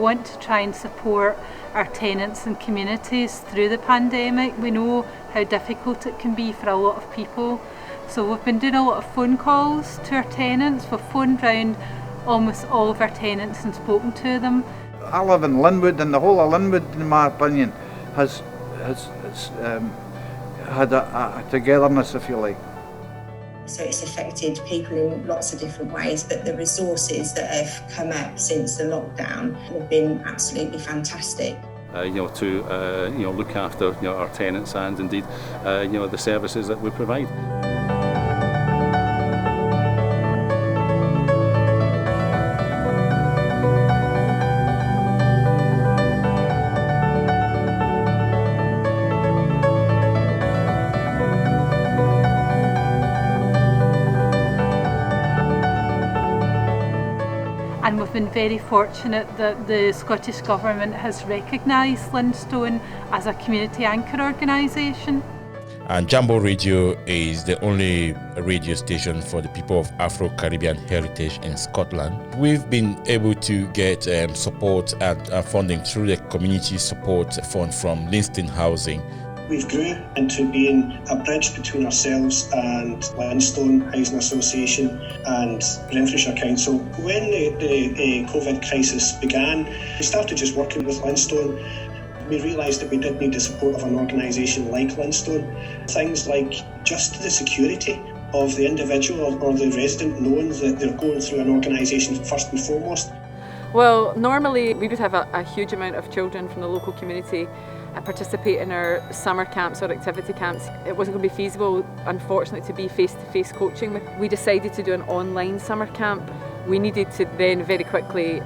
want to try and support our tenants and communities through the pandemic. We know how difficult it can be for a lot of people. So we've been doing a lot of phone calls to our tenants. We've phoned round almost all of our tenants and spoken to them. I live in Linwood, and the whole of Linwood, in my opinion, has had a togetherness, if you like. So it's affected people in lots of different ways, but the resources that have come up since the lockdown have been absolutely fantastic. To look after our tenants and indeed the services that we provide. And we've been very fortunate that the Scottish Government has recognised Linstone as a community anchor organisation. And Jambo Radio is the only radio station for the people of Afro-Caribbean heritage in Scotland. We've been able to get support and funding through the Community Support Fund from Linstone Housing. We've grew into being a bridge between ourselves and Linstone Housing Association and Renfrewshire Council. When the COVID crisis began, we started just working with Linstone. We realised that we did need the support of an organisation like Linstone. Things like just the security of the individual or the resident knowing that they're going through an organisation first and foremost. Well, normally we would have a huge amount of children from the local community participate in our summer camps or activity camps. It wasn't going to be feasible, unfortunately, to be face-to-face coaching. We decided to do an online summer camp. We needed to then very quickly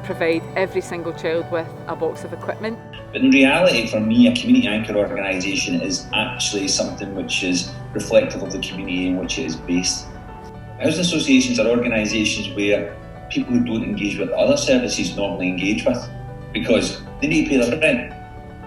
provide every single child with a box of equipment. But in reality, for me, a community anchor organisation is actually something which is reflective of the community in which it is based. Housing associations are organisations where people who don't engage with other services normally engage with, because they need to pay their rent,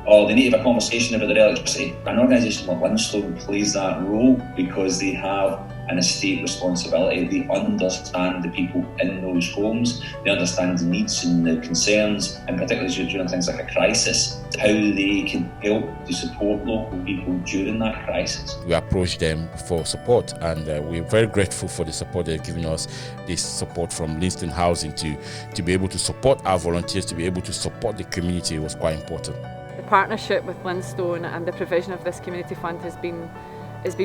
or they need to have a conversation about their electricity. An organisation like Linstone plays that role because they have an estate responsibility. They understand the people in those homes, they understand the needs and the concerns, and particularly during things like a crisis, how they can help to support local people during that crisis. We approached them for support, and we're very grateful for the support they're giving us. This support from Linstone Housing to be able to support our volunteers, to be able to support the community was quite important. The partnership with Linstone and the provision of this community fund has been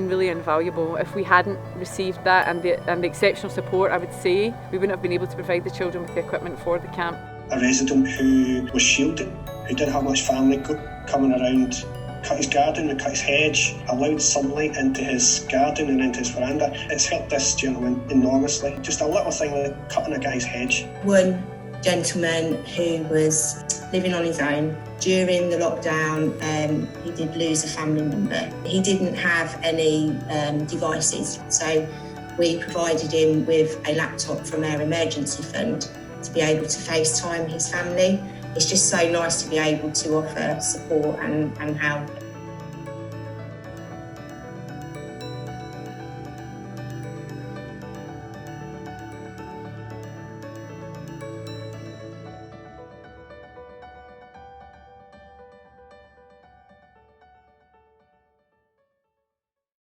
really invaluable. If we hadn't received that and the exceptional support, I would say, we wouldn't have been able to provide the children with the equipment for the camp. A resident who was shielded, who didn't have much family coming around, cut his garden and cut his hedge, allowed sunlight into his garden and into his veranda. It's helped this gentleman enormously. Just a little thing like cutting a guy's hedge. One gentleman who was living on his own. During the lockdown, he did lose a family member. He didn't have any devices, so we provided him with a laptop from our emergency fund to be able to FaceTime his family. It's just so nice to be able to offer support and help.